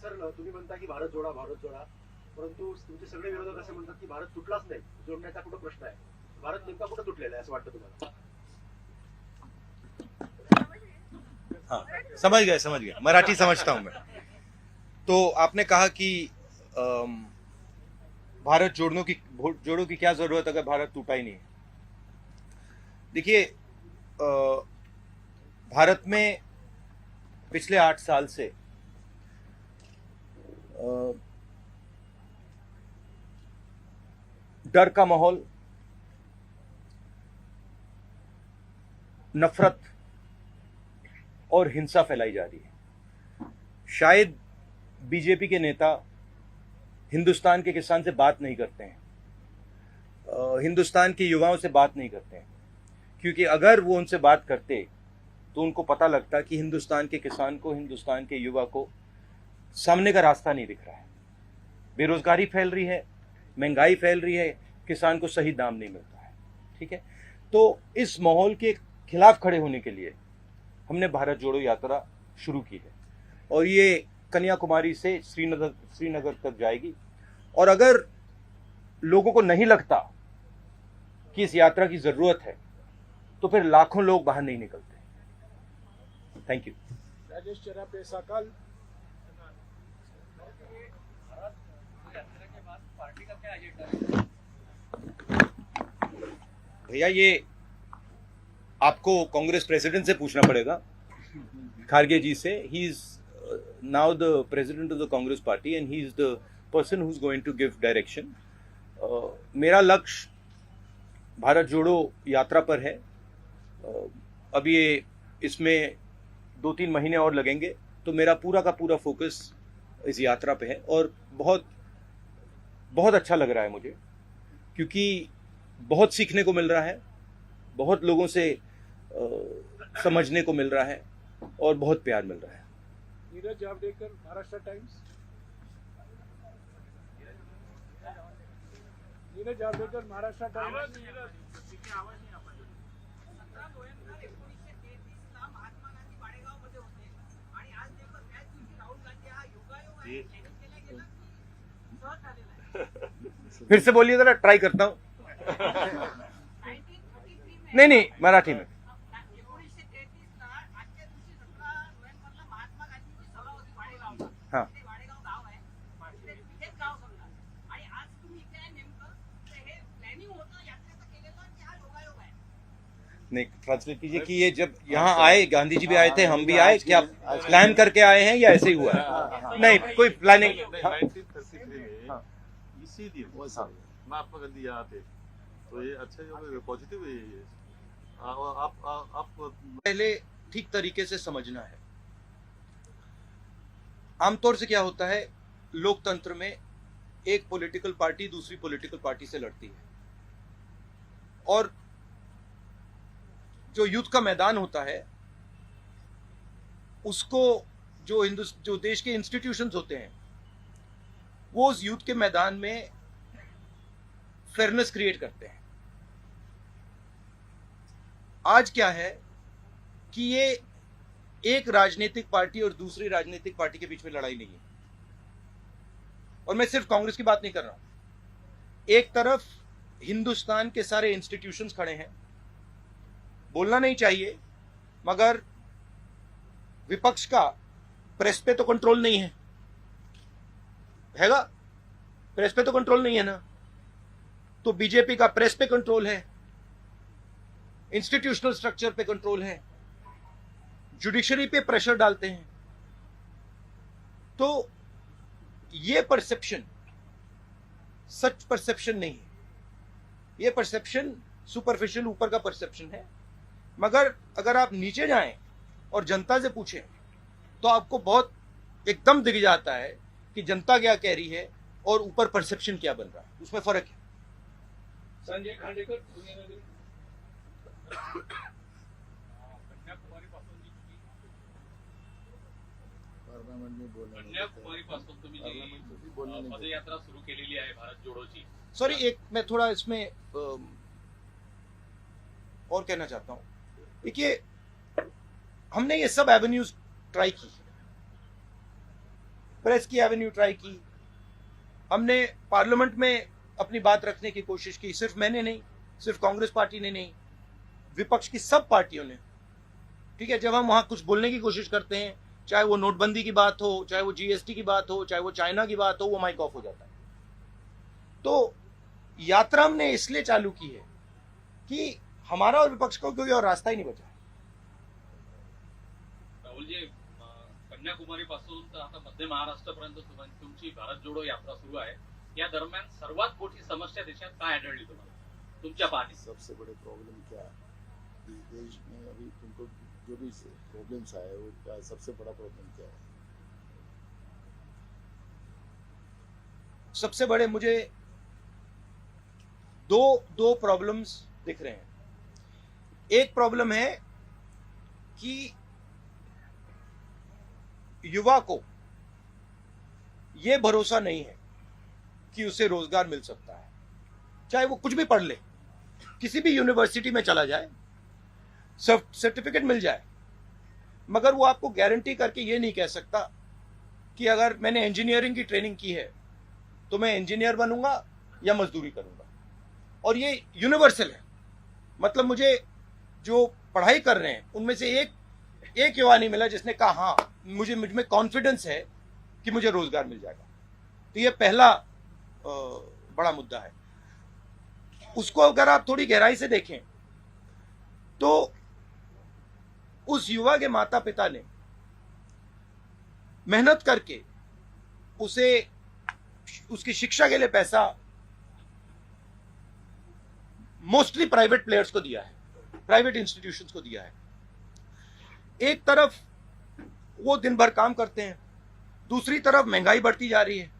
Sir तुम्ही म्हणता की भारत जोडा परंतु तुमचे सगळे विरोधक असे म्हणतात की भारत तुटलाच नाही, जोडण्याचा कुठं प्रश्न आहे? भारत नेमका कुठं तुटलेला आहे असं वाटतं तुम्हाला? हाँ, समझ गया, मराठी समझता हूं मैं। तो आपने कहा कि भारत जोड़ो की क्या जरूरत अगर भारत टूटा ही नहीं है। देखिए, भारत में पिछले 8 साल से डर का माहौल, नफरत और हिंसा फैलाई जा रही है। शायद बीजेपी के नेता हिंदुस्तान के किसान से बात नहीं करते हैं, हिंदुस्तान के युवाओं से बात नहीं करते हैं, क्योंकि अगर वो उनसे बात करते तो उनको पता लगता कि हिंदुस्तान के किसान को, हिंदुस्तान के युवा को सामने का रास्ता नहीं दिख रहा है। बेरोजगारी फैल रही है, महंगाई फैल रही है, किसान को सही दाम नहीं मिलता है। ठीक है, तो इस माहौल के खिलाफ खड़े होने के लिए हमने भारत जोड़ो यात्रा शुरू की है और ये कन्याकुमारी से श्रीनगर तक जाएगी। और अगर लोगों को नहीं लगता कि इस यात्रा की जरूरत है तो फिर लाखों लोग बाहर नहीं निकलते। Thank you. राजेश चरापे साकल। भैया, ये आपको कांग्रेस प्रेसिडेंट से पूछना पड़ेगा, खारगे जी से। He is now the president of the Congress party and he is the person who is going to give direction. मेरा लक्ष्य भारत जोड़ो यात्रा पर है। अब ये इसमें 2-3 महीने और लगेंगे, तो मेरा पूरा का पूरा फोकस इस यात्रा पे है और बहुत बहुत अच्छा लग रहा है मुझे, क्योंकि बहुत सीखने को मिल रहा है, बहुत लोगों से समझने को मिल रहा है और बहुत प्यार मिल रहा है। नीरज जावड़ेकर, महाराष्ट्र टाइम्स। नीरज जावड़ेकर, महाराष्ट्र टाइम्स। फिर से बोलिए जरा, ट्राई करता हूं। नहीं, मराठी में। हाँ, नहीं, ट्रांसलेट कीजिए कि ये जब यहाँ आए, गांधी जी भी आए थे, हम भी आए, क्या प्लान करके आए हैं या ऐसे ही हुआ है? नहीं, कोई प्लानिंग। 1933 में इसी दिन महात्मा गांधी यहाँ थे, तो ये अच्छा पॉजिटिव है ये। आप पहले ठीक तरीके से समझना है। आमतौर से क्या होता है, लोकतंत्र में एक पॉलिटिकल पार्टी दूसरी पॉलिटिकल पार्टी से लड़ती है और जो युद्ध का मैदान होता है उसको जो देश के इंस्टीट्यूशंस होते हैं वो उस युद्ध के मैदान में फेयरनेस क्रिएट करते हैं। आज क्या है कि ये एक राजनीतिक पार्टी और दूसरी राजनीतिक पार्टी के बीच में लड़ाई नहीं है, और मैं सिर्फ कांग्रेस की बात नहीं कर रहा हूं। एक तरफ हिंदुस्तान के सारे इंस्टीट्यूशंस खड़े हैं, बोलना नहीं चाहिए, मगर विपक्ष का प्रेस पे तो कंट्रोल नहीं हैगा, प्रेस पे तो कंट्रोल नहीं है ना, तो बीजेपी का प्रेस पे कंट्रोल है, इंस्टीट्यूशनल स्ट्रक्चर पे कंट्रोल है, जुडिशरी पे प्रेशर डालते हैं। तो ये परसेप्शन सच परसेप्शन नहीं है, ये परसेप्शन सुपरफिशियल ऊपर का परसेप्शन है। मगर अगर आप नीचे जाएं और जनता से पूछें तो आपको बहुत एकदम दिख जाता है कि जनता क्या कह रही है और ऊपर परसेप्शन क्या बन रहा है, उसमें फर्क है। संजय खांडेकर, कन्याकुमारीपासून तुम्ही जी पदयात्रा सुरू केलेली आहे भारत जोडोची। सॉरी, एक मैं थोड़ा इसमें और कहना चाहता हूं। देखिए, हमने ये सब एवेन्यूज ट्राई की, प्रेस की एवेन्यू ट्राई की, हमने पार्लियामेंट में अपनी बात रखने की कोशिश की। सिर्फ मैंने नहीं, सिर्फ कांग्रेस पार्टी ने नहीं, विपक्ष की सब पार्टियों ने। ठीक है, जब हम वहां कुछ बोलने की कोशिश करते हैं, चाहे वो नोटबंदी की बात हो, चाहे वो जीएसटी की बात हो, चाहे वो चाइना की बात हो, वो माइक ऑफ हो जाता है। तो यात्रा हमने इसलिए चालू की है कि हमारा और विपक्ष को कोई और रास्ता ही नहीं बचा। राहुलजी, कन्याकुमारी पासून तर आता मध्य महाराष्ट्रापर्यंत तुमची भारत जोडो यात्रा सुरू आहे। या दरम्यान सर्वात मोठी समस्या देशात काय आढळली तुम्हाला तुमच्या पाहणीत? सबसे बड़े प्रॉब्लम क्या है कि देश में अभी तुमको जो भी प्रॉब्लम्स आए वो क्या सबसे बड़ा प्रॉब्लम क्या है? सबसे बड़े मुझे दो प्रॉब्लम्स दिख रहे हैं। एक प्रॉब्लम है कि युवा को यह भरोसा नहीं है कि उसे रोजगार मिल सकता है। चाहे वो कुछ भी पढ़ ले, किसी भी यूनिवर्सिटी में चला जाए, सर्टिफिकेट मिल जाए, मगर वो आपको गारंटी करके ये नहीं कह सकता कि अगर मैंने इंजीनियरिंग की ट्रेनिंग की है तो मैं इंजीनियर बनूंगा या मजदूरी करूंगा। और ये यूनिवर्सल है। मतलब मुझे जो पढ़ाई कर रहे हैं उनमें से एक युवा नहीं मिला जिसने कहा हाँ मुझ में कॉन्फिडेंस है कि मुझे रोजगार मिल जाएगा। तो ये पहला बड़ा मुद्दा है। उसको अगर आप थोड़ी गहराई से देखें तो उस युवा के माता पिता ने मेहनत करके उसे उसकी शिक्षा के लिए पैसा मोस्टली प्राइवेट प्लेयर्स को दिया है, प्राइवेट इंस्टीट्यूशंस को दिया है। एक तरफ वो दिन भर काम करते हैं, दूसरी तरफ महंगाई बढ़ती जा रही है,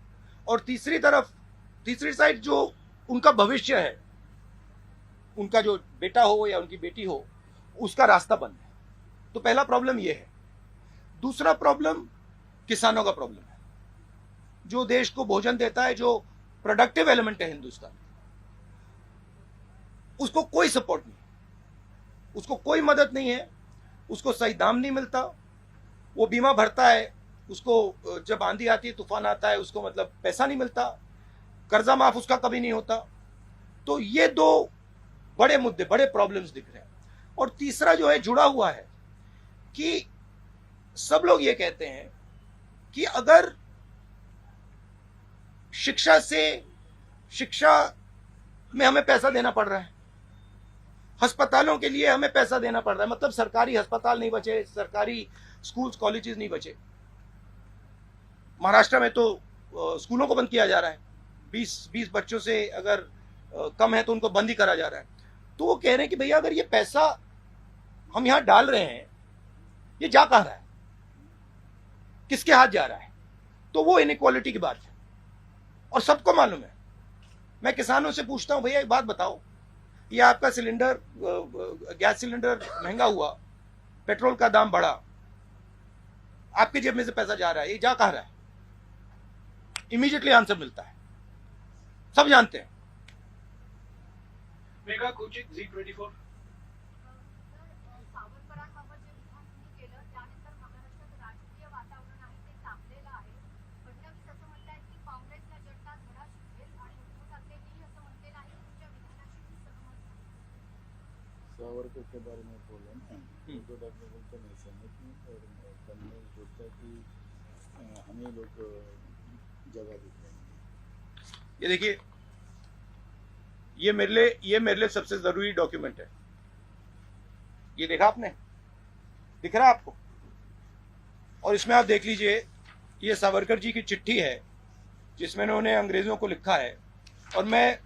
और तीसरी साइड जो उनका भविष्य है, उनका जो बेटा हो या उनकी बेटी हो, उसका रास्ता बंद है। तो पहला प्रॉब्लम ये है। दूसरा प्रॉब्लम किसानों का प्रॉब्लम है, जो देश को भोजन देता है, जो प्रोडक्टिव एलिमेंट है हिंदुस्तान, उसको कोई सपोर्ट नहीं, उसको कोई मदद नहीं है, उसको सही दाम नहीं मिलता। वो बीमा भरता है, उसको जब आंधी आती है, तूफान आता है, उसको मतलब पैसा नहीं मिलता, कर्जा माफ उसका कभी नहीं होता। तो ये दो बड़े मुद्दे, बड़े प्रॉब्लम्स दिख रहे हैं। और तीसरा जो है जुड़ा हुआ है कि सब लोग ये कहते हैं कि अगर शिक्षा में हमें पैसा देना पड़ रहा है, अस्पतालों के लिए हमें पैसा देना पड़ रहा है, मतलब सरकारी अस्पताल नहीं बचे, सरकारी स्कूल्स कॉलेजेस नहीं बचे। महाराष्ट्र में तो स्कूलों को बंद किया जा रहा है, 20 बच्चों से अगर कम है तो उनको बंद ही करा जा रहा है। तो वो कह रहे हैं कि भैया अगर ये पैसा हम यहां डाल रहे हैं, ये जा कहां रहा है, किसके हाथ जा रहा है? तो वो इनइक्वालिटी की बात है और सबको मालूम है। मैं किसानों से पूछता हूं, भैया एक बात बताओ, ये आपका सिलेंडर, गैस सिलेंडर महंगा हुआ, पेट्रोल का दाम बढ़ा, आपके जेब में से पैसा जा रहा है, ये जा कहां रहा है? इमीडिएटली आंसर मिलता है, सब जानते हैं। Mega coaching Z24। सावरकरांबाबत जे विधान तुम्ही केलं त्यानंतर महाराष्ट्रात राजकीय वातावरण आहे ते तापलेलं आहे। फडणवीस असं म्हणतायत की काँग्रेसला जनता धडा शिकवेल आणि उद्धव ठाकरेंनी असं म्हटलेलं आहे की तुमच्या विधानाशी मी सहमत नाही। सावरकर के बारे में बोला ना, उद्धव ठाकरे बोलते नहीं सहमत नहीं, और फडणवीस बोलता है कि हमें लोग जगह देते हैं। ये देखिए, ये मेरे लिए सबसे जरूरी डॉक्यूमेंट है। ये देखा आपने, दिख रहा है आपको? और इसमें आप देख लीजिए, ये सावरकर जी की चिट्ठी है जिसमें उन्होंने अंग्रेजों को लिखा है। और मैं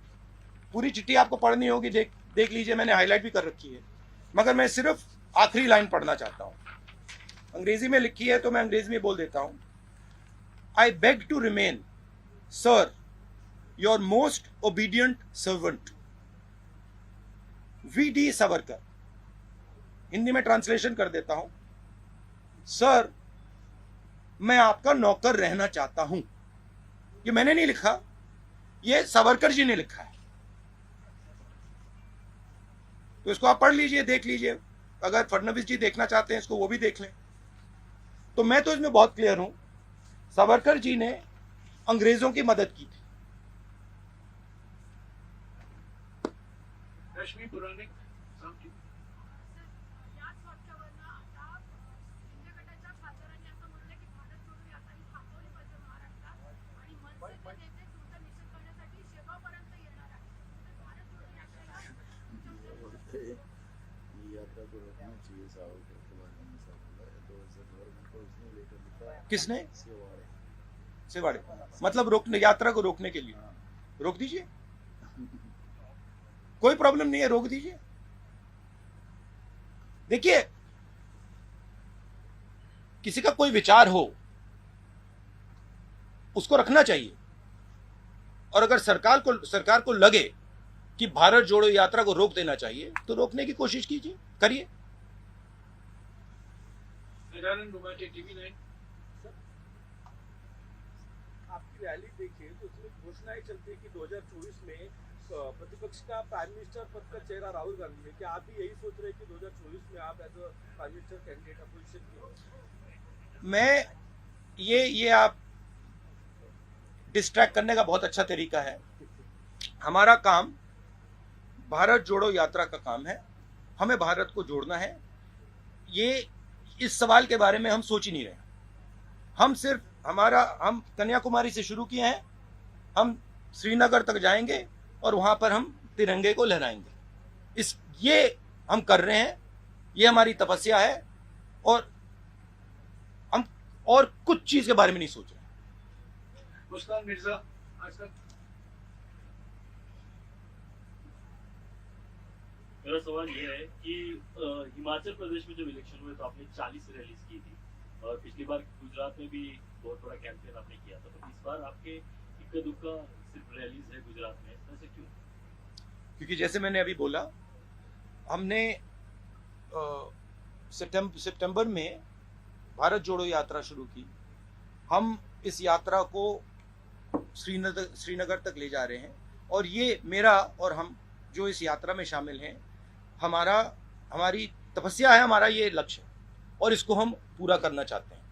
पूरी चिट्ठी आपको पढ़नी होगी, देख लीजिए, मैंने हाईलाइट भी कर रखी है, मगर मैं सिर्फ आखिरी लाइन पढ़ना चाहता हूं। अंग्रेजी में लिखी है तो मैं अंग्रेजी में बोल देता हूं। I beg to remain sir your most obedient servant V.D. Savarkar. Hindi में ट्रांसलेशन कर देता हूं, सर मैं आपका नौकर रहना चाहता हूं। ये मैंने नहीं लिखा, ये सावरकर जी ने लिखा है। तो इसको आप पढ़ लीजिए, देख लीजिए। अगर फडणवीस जी देखना चाहते हैं इसको, वो भी देख लें। तो मैं तो इसमें बहुत क्लियर हूं, सावरकर जी ने अंग्रेजों की मदद की थी। रश्मी पुराणिक सांगली. याच वाक्यावरनं आता शिंदे गटाच्या खासदारांनी असं म्हटलं की भारत जोडो यात्रा ही थांबवली पाहिजे महाराष्ट्रात आणि मनसेचे नेते तुमचा निषेध करण्यासाठी शेगावपर्यंत येणार आहे. तर भारत जोडो यात्रेला बोलते ये यात्रा को रोकना चाहिए सावरकर के बारे में ऐसा बोला है। तो ऐसे गवर्नमेंट को उसने लेटर लिखा किसने? सेवाड़े। सेवाड़े, मतलब रोकने, यात्रा को रोकने के लिए। हाँ। रोक दीजिए, कोई प्रॉब्लम नहीं है, रोक दीजिए। देखिए, किसी का कोई विचार हो उसको रखना चाहिए, और अगर सरकार को लगे कि भारत जोड़ो यात्रा को रोक देना चाहिए तो रोकने की कोशिश कीजिए, करिए। निरानंद उमाटे टीवी 9. आपकी रैली देखिए तो उसमें घोषणाएं चलती है कि 2024 में प्रतिपक्ष का प्राइम मिनिस्टर पद का चेहरा राहुल गांधी है। क्या आप भी यही सोच रहे हैं कि 2024 में आप as a prime minister candidate opposition की? मैं ये आप डिस्ट्रैक्ट करने का बहुत अच्छा तरीका है। हमारा काम भारत जोड़ो यात्रा का काम है, हमें भारत को जोड़ना है। ये इस सवाल के बारे में हम सोच ही नहीं रहे। हम कन्याकुमारी से शुरू किए हैं, हम श्रीनगर तक जाएंगे और वहां पर हम तिरंगे को लहराएंगे। ये हम कर रहे हैं, ये हमारी तपस्या है, और हम और कुछ चीज के बारे में नहीं सोच रहे। मुस्कान मिर्जा आज तक. मेरा सवाल ये है कि हिमाचल प्रदेश में जब इलेक्शन हुए तो आपने 40 रैलीज की थी, और पिछली बार गुजरात में भी बहुत बड़ा कैंपेन आपने किया था, तो इस बार आपके इक्का दुक्का सिर्फ रैलीज है गुजरात में, ऐसे क्यों? क्योंकि जैसे मैंने अभी बोला, हमने सितंबर में भारत जोड़ो यात्रा शुरू की। हम इस यात्रा को श्रीनगर तक ले जा रहे हैं, और ये मेरा और हम जो इस यात्रा में शामिल हैं, हमारी तपस्या है, हमारा ये लक्ष्य है, और इसको हम पूरा करना चाहते हैं।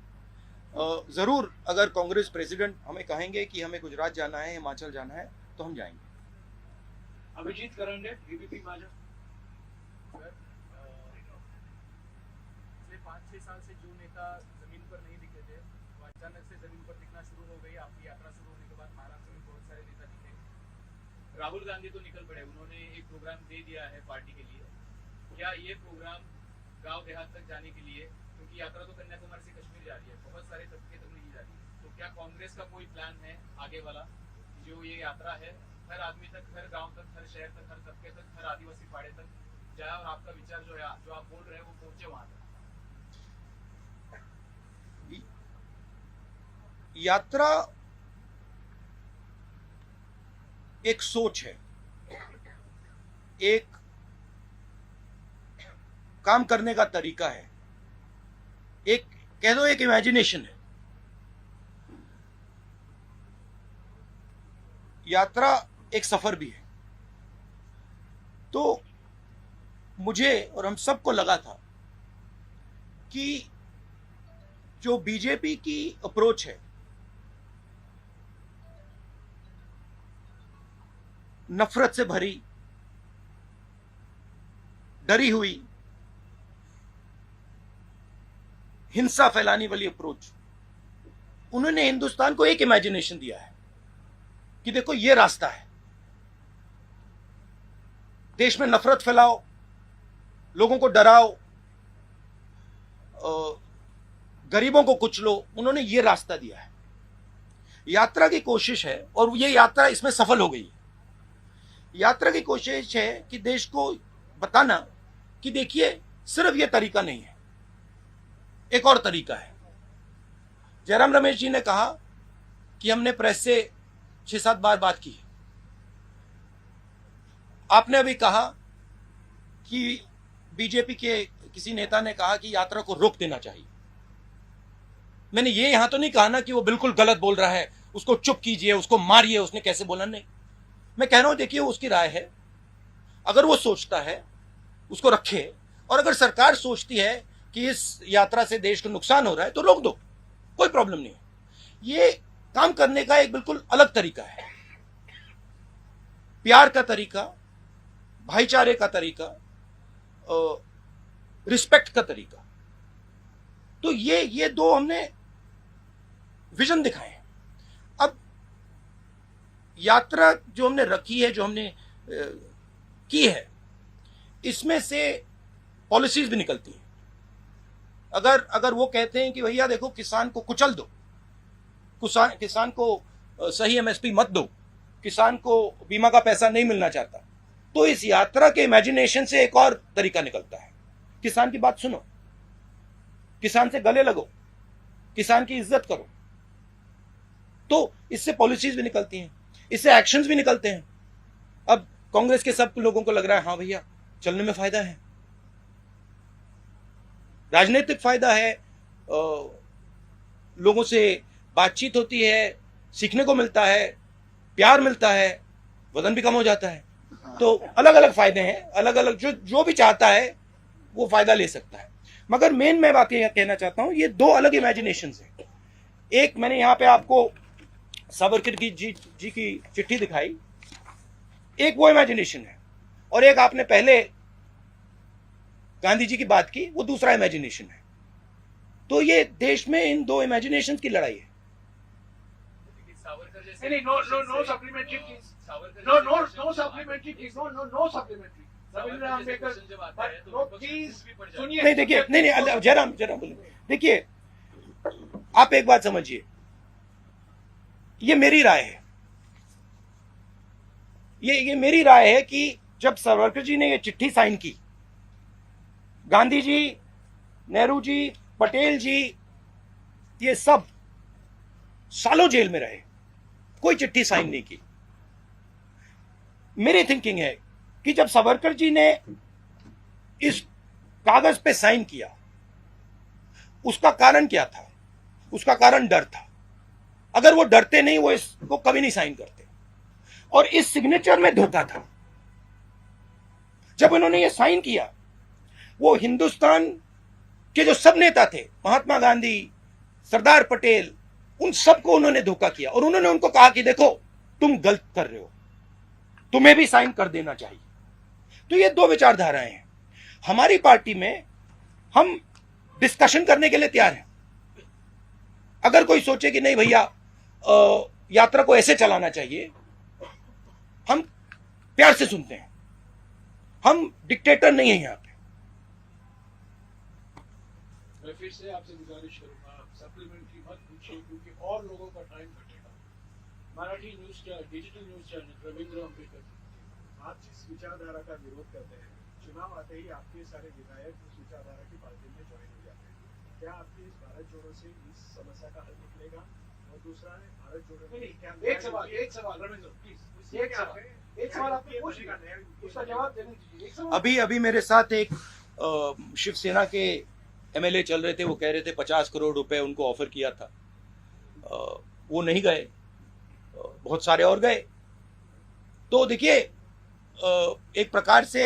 ज़रूर अगर कांग्रेस प्रेसिडेंट हमें कहेंगे कि हमें गुजरात जाना है, हिमाचल जाना है, तो हम जाएंगे। अभिजीत करंडे बीबीपी माझा. पिछले 5-6 साल से जो नेता जमीन पर नहीं दिखे थे वो अचानक से जमीन पर दिखना शुरू हो गई। आपकी यात्रा शुरू होने के बाद महाराष्ट्र में बहुत सारे नेता दिखे। राहुल गांधी तो निकल पड़े, उन्होंने एक प्रोग्राम दे दिया है पार्टी के लिए। क्या ये प्रोग्राम गांव देहात तक जाने के लिए, क्योंकि यात्रा तो कन्याकुमारी से कश्मीर जा रही है, बहुत सारे तबके तक नहीं जा रही है, तो क्या कांग्रेस का कोई प्लान है आगे वाला, जो ये यात्रा है हर आदमी तक, हर गांव तक, हर शहर तक, हर तबके तक, हर आदिवासी पाड़े तक जाए, और आपका विचार जो है, जो आप बोल रहे हैं, वो पहुंचे वहां तक? यात्रा एक सोच है, एक काम करने का तरीका है, एक कह दो एक इमेजिनेशन है। यात्रा एक सफर भी है। तो मुझे और हम सबको लगा था कि जो बीजेपी की अप्रोच है, नफरत से भरी, डरी हुई, हिंसा फैलाने वाली अप्रोच, उन्होंने हिंदुस्तान को एक इमेजिनेशन दिया है कि देखो ये रास्ता है, देश में नफरत फैलाओ, लोगों को डराओ, गरीबों को कुचलो, उन्होंने ये रास्ता दिया है। यात्रा की कोशिश है, और ये यात्रा इसमें सफल हो गई है। यात्रा की कोशिश है कि देश को बताना कि देखिए सिर्फ ये तरीका नहीं है, एक और तरीका है। जयराम रमेश जी ने कहा कि हमने प्रेस से 6-7 बार बात की है। आपने अभी कहा कि बीजेपी के किसी नेता ने कहा कि यात्रा को रोक देना चाहिए। मैंने ये यहां तो नहीं कहा ना कि वो बिल्कुल गलत बोल रहा है, उसको चुप कीजिए, उसको मारिए, उसने कैसे बोला, नहीं। मैं कह रहा हूं देखिए उसकी राय है, अगर वो सोचता है उसको रखे, और अगर सरकार सोचती है कि इस यात्रा से देश को नुकसान हो रहा है तो रोक दो, कोई प्रॉब्लम नहीं है। ये काम करने का एक बिल्कुल अलग तरीका है, प्यार का तरीका, भाईचारे का तरीका, रिस्पेक्ट का तरीका। तो ये दो हमने विजन दिखाए हैं। अब यात्रा जो हमने रखी है, जो हमने की है, इसमें से पॉलिसीज भी निकलती हैं। अगर वो कहते हैं कि भैया देखो किसान को कुचल दो, किसान को सही एमएसपी मत दो, किसान को बीमा का पैसा नहीं मिलना चाहता, तो इस यात्रा के इमेजिनेशन से एक और तरीका निकलता है। किसान की बात सुनो, किसान से गले लगो, किसान की इज्जत करो। तो इससे पॉलिसीज भी निकलती हैं, इससे एक्शंस भी निकलते हैं। अब कांग्रेस के सब लोगों को लग रहा है हाँ भैया चलने में फायदा है, राजनीतिक फायदा है, लोगों से बातचीत होती है, सीखने को मिलता है, प्यार मिलता है, वजन भी कम हो जाता है। तो अलग अलग फायदे हैं, अलग अलग जो भी चाहता है वो फायदा ले सकता है। मगर मेन मैं बात यह कहना चाहता हूं, ये दो अलग इमेजिनेशंस हैं। एक मैंने यहां पे आपको सावरकर जी की चिट्ठी दिखाई, एक वो इमेजिनेशन है, और एक आपने पहले गांधी जी की बात की, वो दूसरा इमेजिनेशन है। तो ये देश में इन दो इमेजिनेशंस की लड़ाई है। सावरकर जैसे नहीं, no supplementary please. No supplementary please. No supplementary. Ravindra Ambedkar जब आता है तो no विपक्ष please भी सुनिए। नहीं देखिए, नहीं जयराम बोलिए। देखिए आप एक बात समझिए, ये मेरी राय है, ये मेरी राय है कि जब सावरकर जी ने ये चिट्ठी साइन की, गांधी जी, नेहरू जी, पटेल जी, ये सब सालों जेल में रहे, कोई चिट्ठी साइन नहीं की। मेरी थिंकिंग है कि जब सावरकर जी ने इस कागज पे साइन किया, उसका कारण क्या था? उसका कारण डर था। अगर वो डरते नहीं, वो इसको कभी नहीं साइन करते। और इस सिग्नेचर में धोखा था। जब उन्होंने ये साइन किया, वो हिंदुस्तान के जो सब नेता थे, महात्मा गांधी, सरदार पटेल, उन सबको उन्होंने धोखा किया और उन्होंने उनको कहा कि देखो तुम गलत कर रहे हो, तुम्हें भी साइन कर देना चाहिए। तो ये दो विचारधाराएं हैं। हमारी पार्टी में हम डिस्कशन करने के लिए तैयार हैं। अगर कोई सोचे कि नहीं भैया यात्रा को ऐसे चलाना चाहिए, हम प्यार से सुनते हैं, हम डिक्टेटर नहीं है यहां पे। मैं फिर से आपसे गुजारिश करूंगा, सप्लीमेंट्री मत पूछिए क्योंकि और लोगों का टाइम घटेगा। Marathi news channel, digital news channel Ravindra Ambedkar. आप जिस विचारधारा का विरोध करते हैं, चुनाव आते ही आपके सारे विधायक उस विचारधारा की पार्टी में ज्वाइन हो जाते हैं। क्या आपकी इस भारत जोड़ो से इस समस्या का हल निकलेगा? और दूसरा है भारत जोड़ो में क्या एक सवाल रविंद्र प्लीज, एक सवाल आपने पूछ लिया, उसका जवाब देने दीजिए। एक सवाल। अभी मेरे साथ एक शिवसेना के एमएलए चल रहे थे, वो कह रहे थे 50 करोड़ रुपए उनको ऑफर किया था, वो नहीं गए, बहुत सारे और गए। तो देखिए एक प्रकार से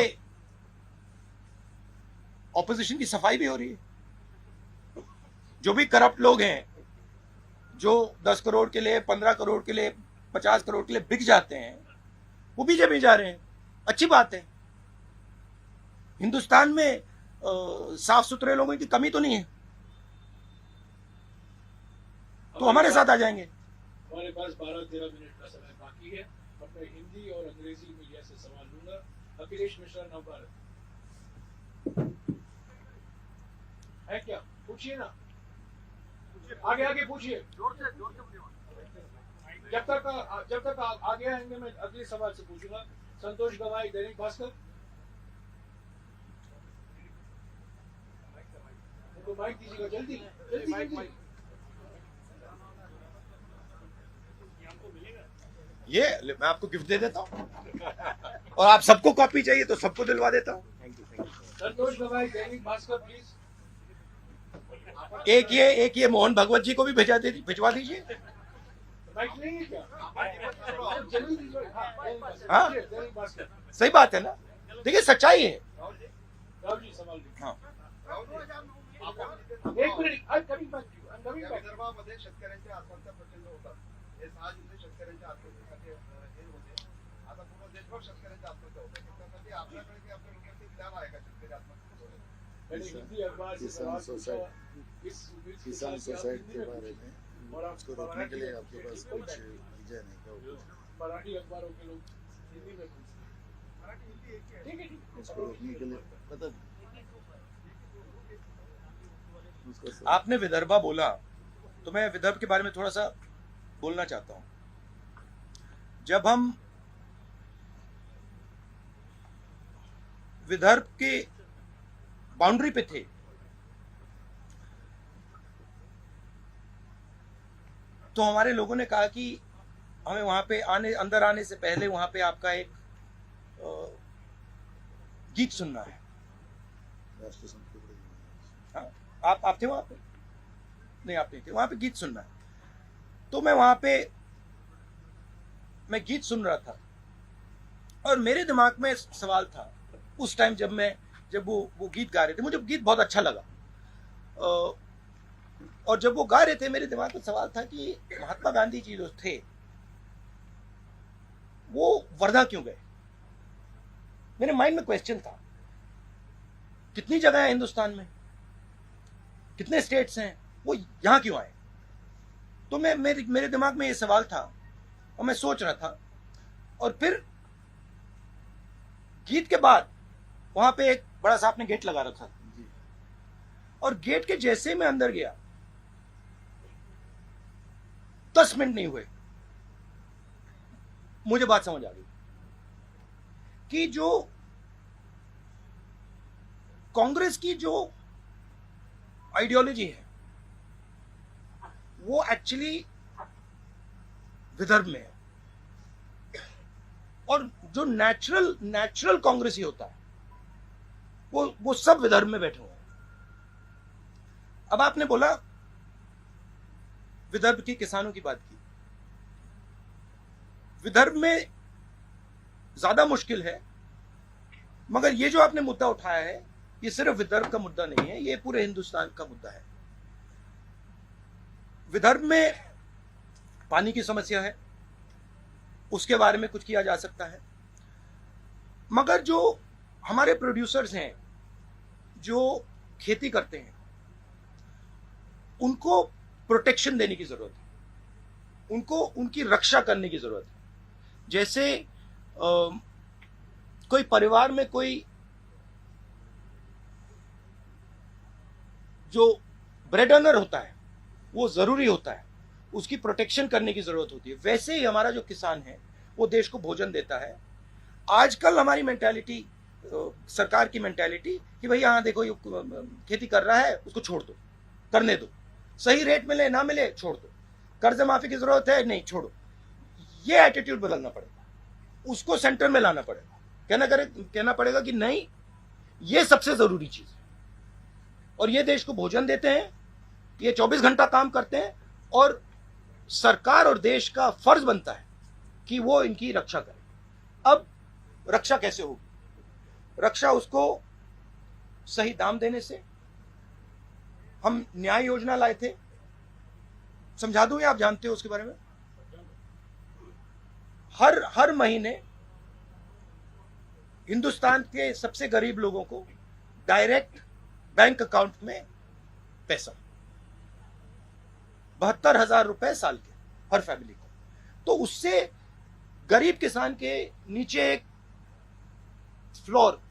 ऑपोजिशन की सफाई भी हो रही है। जो भी करप्ट लोग हैं, जो 10 करोड़ के लिए, 15 करोड़ के लिए, 50 करोड़ के लिए बिक जाते हैं, वो बीजेपी में जा रहे हैं। अच्छी बात है। हिंदुस्तान में साफ सुथरे लोगों की कमी तो नहीं है, तो हमारे साथ आ जाएंगे। हमारे पास 12-13 मिनट का समय बाकी है। मैं हिंदी और अंग्रेजी मीडिया से सवाल लूंगा। अखिलेश मिश्रा नवभारत है क्या? पूछिए ना, आगे पूछिए। जब तक आगे आएंगे मैं अगले सवाल से पूछूंगा। संतोष गवाई, दैनिक भास्कर। तो माइक दीजिएगा, जल्दी। ये मैं आपको गिफ्ट दे देता हूँ, और आप सबको कॉपी चाहिए तो सबको दिलवा देता हूँ। संतोष गवाई, दैनिक भास्कर प्लीज। एक ये मोहन भगवत जी को भी भिजवा दीजिए। माइक नहीं है क्या? जल्दी दीजिए। हाँ, दैनिक भास्कर। सही बात है ना। देखिए सच्चाई है। राहुल जी सवाल लीजिए। हाँ। एक मिनट, कभी बात नवीन या डॉक्टर विदर्भामध्ये शेतकऱ्यांच्या आत्महत्या प्रचंड होतात. हे 6 जिल्हे शेतकऱ्यांच्या आत्महत्येसाठी हे होते. आता पूर्ण देशभर शेतकऱ्यांच्या आत्महत्या होतात. त्यासाठी आपल्याकडे काही आपल्या लोकांचे ज्ञान आहे का शेतकरी आत्महत्या? मैंने हिंदी अखबार से किसान सवाल पूछा किसान सोसाइटी के बारे में उसको रोकने के लिए आपके पास कुछ विजय नहीं का कुछ मराठी अखबारों के लोग हिंदी में पूछते हैं। मराठी हिंदी एक ही है. ठीक है ठीक है। उसको रोकने के लिए पता उसका सब- आपने विदर्भा बोला तो मैं विदर्भ के बारे में थोड़ा सा बोलना चाहता हूं। जब हम विदर्भ के बाउंड्री पे थे तो हमारे लोगों ने कहा कि हमें वहां पे अंदर आने से पहले वहां पे आपका एक गीत सुनना है। राष्ट्र संत के बड़े हाँ, आप थे वहां पे? नहीं, आप नहीं थे वहां पे। गीत सुनना है तो मैं वहां पे मैं गीत सुन रहा था और मेरे दिमाग में सवाल था उस टाइम जब वो गीत गा रहे थे। मुझे गीत बहुत अच्छा लगा और जब वो गा रहे थे मेरे दिमाग में सवाल था कि महात्मा गांधी जी जो थे वो वर्धा क्यों गए। मेरे माइंड में क्वेश्चन था, कितनी जगह है हिंदुस्तान में, कितने स्टेट्स हैं, वो यहां क्यों आए। तो मेरे दिमाग में ये सवाल था और मैं सोच रहा था। और फिर गीत के बाद वहां पे एक बड़ा सा आपने गेट लगा रखा और गेट के जैसे मैं अंदर गया 10 मिनट नहीं हुए मुझे बात समझ आ गई कि जो कांग्रेस की जो आइडियोलॉजी है वो एक्चुअली विदर्भ में है और जो नेचुरल कांग्रेसी होता है वो सब विदर्भ में बैठे हुए हैं। अब आपने बोला विदर्भ के किसानों की बात की। विदर्भ में ज्यादा मुश्किल है, मगर ये जो आपने मुद्दा उठाया है ये सिर्फ विदर्भ का मुद्दा नहीं है, ये पूरे हिंदुस्तान का मुद्दा है। विदर्भ में पानी की समस्या है, उसके बारे में कुछ किया जा सकता है, मगर जो हमारे प्रोड्यूसर्स हैं जो खेती करते हैं उनको प्रोटेक्शन देने की जरूरत है, उनको उनकी रक्षा करने की जरूरत है। जैसे कोई परिवार में कोई जो ब्रेड अर्नर होता है वो जरूरी होता है, उसकी प्रोटेक्शन करने की जरूरत होती है। वैसे ही हमारा जो किसान है वो देश को भोजन देता है। आजकल हमारी मेंटालिटी, सरकार की मेंटालिटी कि भैया हाँ देखो ये खेती कर रहा है उसको छोड़ दो, करने दो, सही रेट मिले ना मिले छोड़ दो, कर्ज माफी की जरूरत है नहीं छोड़ो। ये एटीट्यूड बदलना पड़ेगा, उसको सेंटर में लाना पड़ेगा। कहना पड़ेगा कि नहीं ये सबसे जरूरी चीज है और ये देश को भोजन देते हैं, ये 24 घंटा काम करते हैं और सरकार और देश का फर्ज बनता है कि वो इनकी रक्षा करे। अब रक्षा कैसे होगी? रक्षा उसको सही दाम देने से। हम न्याय योजना लाए थे, समझा दूं या आप जानते हो उसके बारे में? हर महीने हिंदुस्तान के सबसे गरीब लोगों को डायरेक्ट बैंक अकाउंट में पैसा 72,000 रुपए साल के हर फैमिली को। तो उससे गरीब किसान के नीचे एक फ्लोर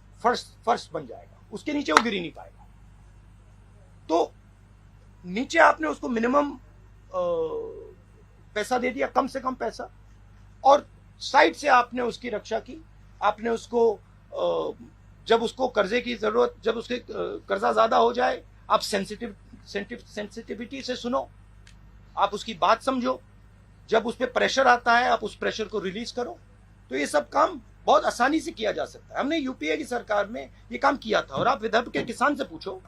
फर्श बन जाएगा, उसके नीचे वो गिर ही नहीं पाएगा। तो नीचे आपने उसको मिनिमम पैसा दे दिया, कम से कम पैसा, और साइड से आपने उसकी रक्षा की। आपने उसको जब उसको कर्जे की जरूरत, जब उसके कर्जा ज्यादा हो जाए आप सेंसिटिविटी से सुनो, आप उसकी बात समझो, जब उस पर प्रेशर आता है आप उस प्रेशर को रिलीज करो। तो ये सब काम बहुत आसानी से किया जा सकता है। हमने यूपीए की सरकार में ये काम किया था। और आप विदर्भ के किसान से पूछो,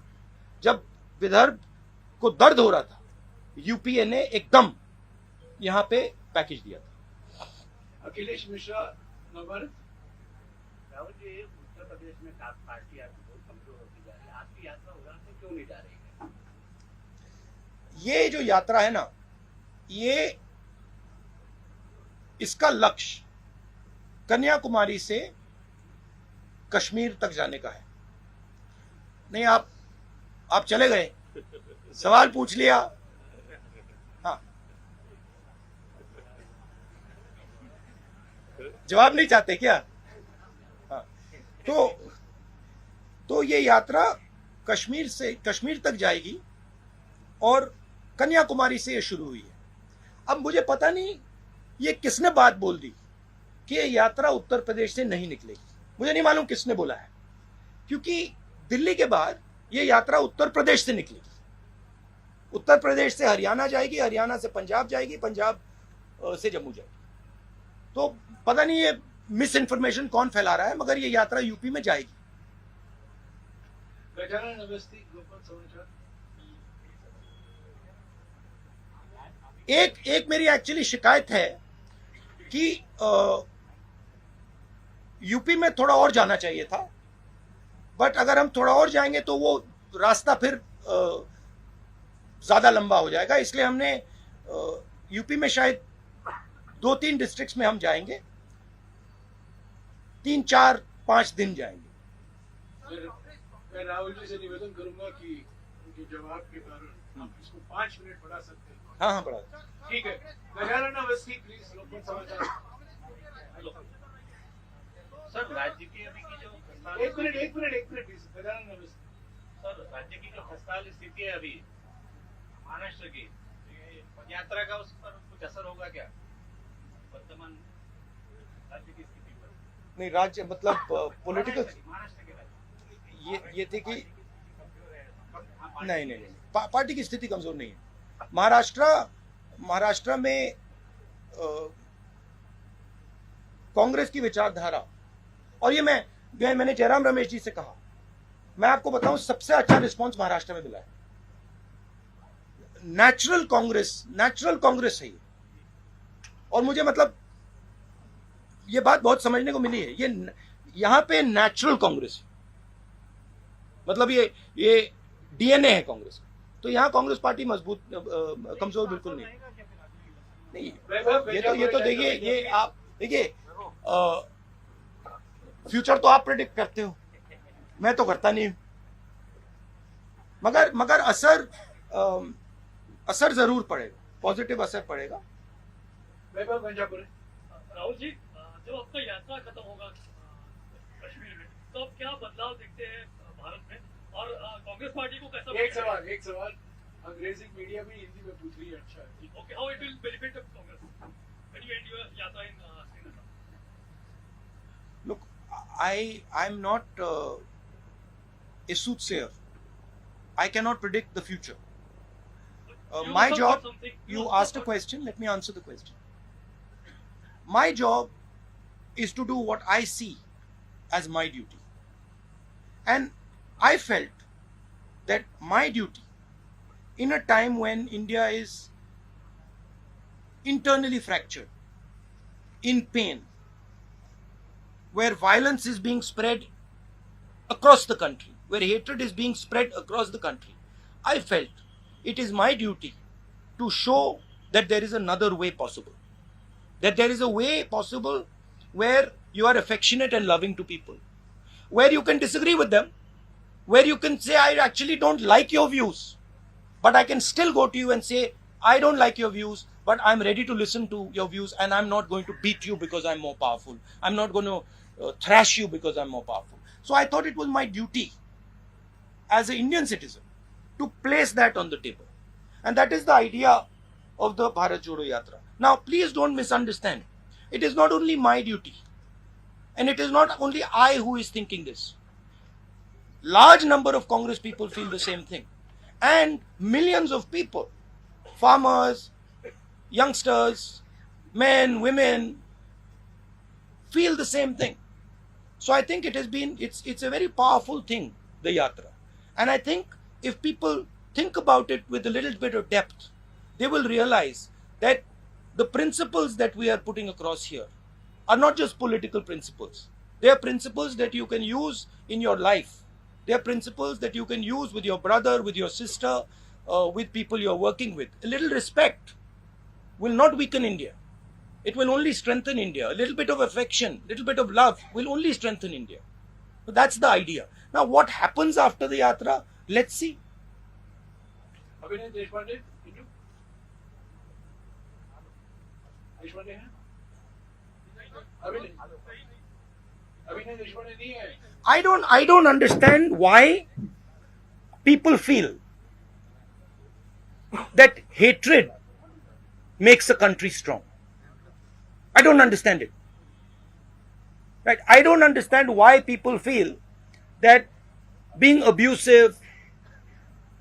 जब विदर्भ को दर्द हो रहा था यूपीए ने एकदम यहाँ पे पैकेज दिया था। अखिलेश मिश्रा नंबर। राहुल जी, उत्तर प्रदेश में पार्टी आपकी बहुत कमजोर होती जा रही है, आपकी यात्रा उधर से क्यों नहीं जा रही है? ये जो यात्रा है ना, ये इसका लक्ष्य कन्याकुमारी से कश्मीर तक जाने का है। नहीं, आप चले गए, सवाल पूछ लिया। हाँ, जवाब नहीं चाहते क्या? हाँ, तो ये यात्रा कश्मीर तक जाएगी और कन्याकुमारी से ये शुरू हुई है। अब मुझे पता नहीं ये किसने बात बोल दी कि ये यात्रा उत्तर प्रदेश से नहीं निकलेगी। मुझे नहीं मालूम किसने बोला है, क्योंकि दिल्ली के बाद ये यात्रा उत्तर प्रदेश से निकलेगी। उत्तर प्रदेश से हरियाणा जाएगी, हरियाणा से पंजाब जाएगी, पंजाब से जम्मू जाएगी। तो पता नहीं ये मिस इन्फॉर्मेशन कौन फैला रहा है, मगर ये यात्रा यूपी में जाएगी। गजानन अवस्थी, लोकमत समाचार। एक मेरी एक्चुअली शिकायत है कि यूपी में थोड़ा और जाना चाहिए था, बट अगर हम थोड़ा और जाएंगे तो वो रास्ता फिर ज्यादा लंबा हो जाएगा। इसलिए हमने यूपी में शायद 2-3 डिस्ट्रिक्ट्स में हम जाएंगे, 3-4-5 दिन जाएंगे। मैं राहुल जी से निवेदन करूंगा कि उनके जवाब के कारण आप इसको 5 मिनट बढ़ा सकते हैं। हाँ, बढ़ा। ठीक है, गजानन अवस्थी प्लीज, लोकमत समाचार। सर, राज्य की अभी की जो एक minute please, Gajanan Awasthi. Sir, राज्य की जो खस्ताहाल स्थिति है अभी महाराष्ट्र की, ये यात्रा का उस पर कुछ असर होगा क्या वर्तमान राज्य की स्थिति पर? नहीं, राज्य मतलब पॉलिटिकल महाराष्ट्र के राज्य ये थी कि नहीं, पार्टी की स्थिति कमजोर नहीं है। महाराष्ट्र में कांग्रेस की विचारधारा, और ये मैंने जयराम रमेश जी से कहा, मैं आपको बताऊं सबसे अच्छा रिस्पांस महाराष्ट्र में मिला है। नेचुरल कांग्रेस है ये, और मुझे मतलब ये बात बहुत समझने को मिली है। ये यहां पे नेचुरल कांग्रेस है, मतलब ये डीएनए है कांग्रेस। तो यहाँ कांग्रेस पार्टी मजबूत, कमजोर बिल्कुल नहीं। ये तो देखिए, ये आप देखिए, फ्यूचर तो आप प्रेडिक्ट करते हो, मैं तो करता नहीं हूं, मगर असर जरूर पड़ेगा, पॉजिटिव असर पड़ेगा। राहुल जी, जब आपका यात्रा खत्म होगा कश्मीर में, तो आप क्या बदलाव देखते हैं भारत में, और कांग्रेस पार्टी को कैसा? एक सवाल अंग्रेजी मीडिया भी हिंदी में पूछ रही है। अच्छा, okay, how it will benefit Congress when you and your यात्रा इन Srinagar? Look, I'm not a soothsayer. I cannot predict the future. My job, you asked a question, let me answer the question. My job is to do what I see as my duty. And I felt that my duty, in a time when India is internally fractured, in pain, where violence is being spread across the country, where hatred is being spread across the country, I felt it is my duty to show that there is another way possible. That there is a way possible where you are affectionate and loving to people, where you can disagree with them, where you can say, I actually don't like your views, but I can still go to you and say, I don't like your views, but I'm ready to listen to your views, and I'm not going to beat you because I'm more powerful. I'm not going to thrash you because I'm more powerful. So I thought it was my duty as an Indian citizen to place that on the table. And that is the idea of the Bharat Jodo Yatra. Now, please don't misunderstand. It is not only my duty, and it is not only I who is thinking this. Large number of Congress people feel the same thing. And millions of people, farmers, youngsters, men, women, feel the same thing. So I think it's a very powerful thing, the Yatra. And I think if people think about it with a little bit of depth, they will realize that the principles that we are putting across here are not just political principles. They are principles that you can use in your life. They are principles that you can use with your brother, with your sister, with people you're working with. A little respect will not weaken India. It will only strengthen India. A little bit of affection, little bit of love will only strengthen India. So that's the idea. Now what happens after the yatra? Let's see. अभिनय देशपांडे देशपांडे हैं अभिनय देशपांडे नहीं है I don't understand why people feel that hatred makes a country strong. I don't understand it. Right? I don't understand why people feel that being abusive,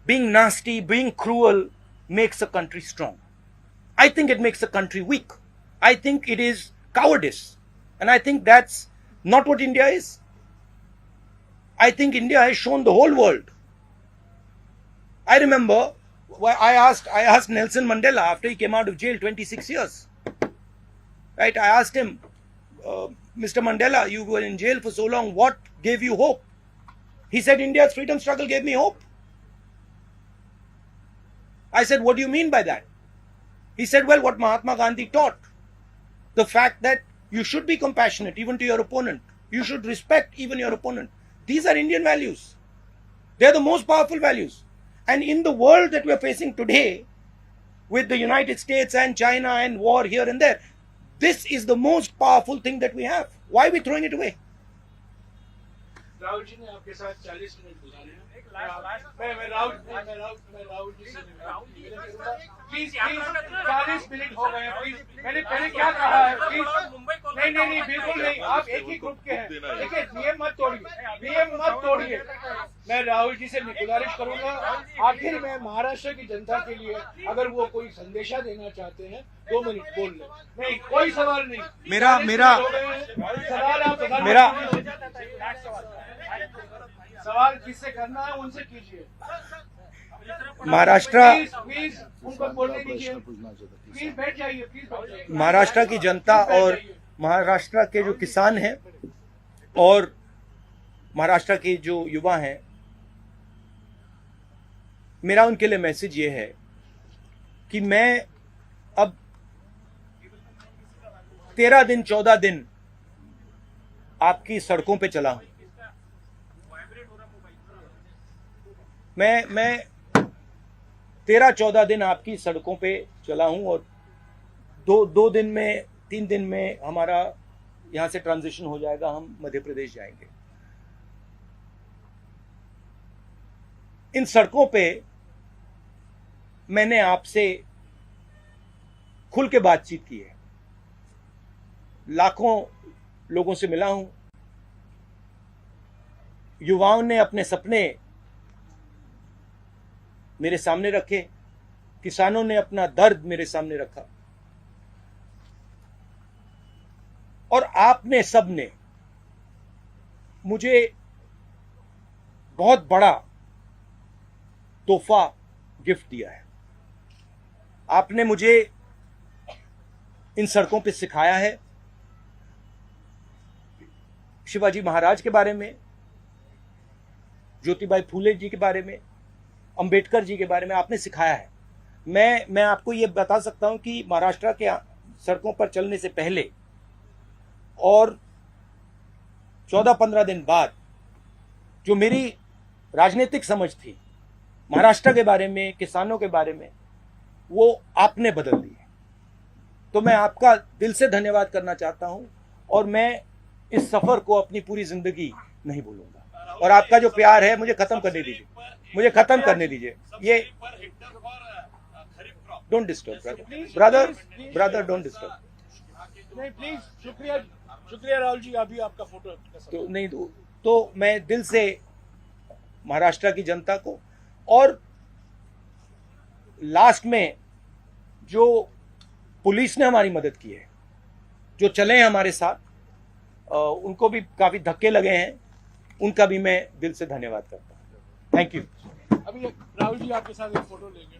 being nasty, being cruel makes a country strong. I think it makes a country weak. I think it is cowardice. And I think that's not what India is. I think India has shown the whole world. I remember I asked Nelson Mandela after he came out of jail 26 years. Right? I asked him, Mr. Mandela, you were in jail for so long, what gave you hope? He said, India's freedom struggle gave me hope. I said, what do you mean by that? He said, well, what Mahatma Gandhi taught. The fact that you should be compassionate even to your opponent. You should respect even your opponent. These are Indian values. They are the most powerful values. And in the world that we are facing today, with the United States and China and war here and there, this is the most powerful thing that we have. Why are we throwing it away? Rahul ji ने आपके साथ 40 minute गुजारे हैं मैं राहुल जी से please 40 minute हो गए please मैंने पहले क्या कहा है प्लीज नहीं बिल्कुल नहीं आप एक ही ग्रुप के हैं देखिए नियम मत तोड़िए मैं राहुल जी से गुजारिश करूंगा आखिर में महाराष्ट्र की जनता के लिए अगर वो कोई संदेशा देना चाहते हैं 2 मिनट बोल ले नहीं कोई सवाल नहीं मेरा सवाल किससे करना है उनसे कीजिए महाराष्ट्र प्लीज उनको बोलने दीजिए प्लीज बैठ जाइए प्लीज महाराष्ट्र की जनता और महाराष्ट्र के जो किसान हैं और महाराष्ट्र के जो युवा हैं, मेरा उनके लिए मैसेज ये है कि मैं अब 13 दिन 14 दिन आपकी सड़कों पे चला हूं। मैं 13-14 दिन आपकी सड़कों पे चला हूं और दो दिन में 3 दिन में हमारा यहां से ट्रांजिशन हो जाएगा, हम मध्य प्रदेश जाएंगे। इन सड़कों पे मैंने आपसे खुल के बातचीत की है, लाखों लोगों से मिला हूं, युवाओं ने अपने सपने मेरे सामने रखे, किसानों ने अपना दर्द मेरे सामने रखा और आपने सबने मुझे बहुत बड़ा तोहफा गिफ्ट दिया है। आपने मुझे इन सड़कों पे सिखाया है शिवाजी महाराज के बारे में, ज्योतिबाई फूले जी के बारे में, अंबेडकर जी के बारे में आपने सिखाया है। मैं आपको ये बता सकता हूं कि महाराष्ट्र के सड़कों पर चलने से पहले और 14-15 दिन बाद जो मेरी राजनीतिक समझ थी महाराष्ट्र के बारे में, किसानों के बारे में, वो आपने बदल दी है। तो मैं आपका दिल से धन्यवाद करना चाहता हूं और मैं इस सफर को अपनी पूरी जिंदगी नहीं भूलूंगा। और आपका जो प्यार है मुझे खत्म करने दीजिए, ये don't disturb brother don't disturb. नहीं प्लीज, शुक्रिया राहुल जी, अभी आपका फोटो तो नहीं तो मैं दिल से महाराष्ट्र की जनता को और लास्ट में जो पुलिस ने हमारी मदद की है, जो चले हैं हमारे साथ, उनको भी काफी धक्के लगे हैं, उनका भी मैं दिल से धन्यवाद करता हूं। Thank you. अभी राहुल जी आपके साथ एक फोटो लेंगे।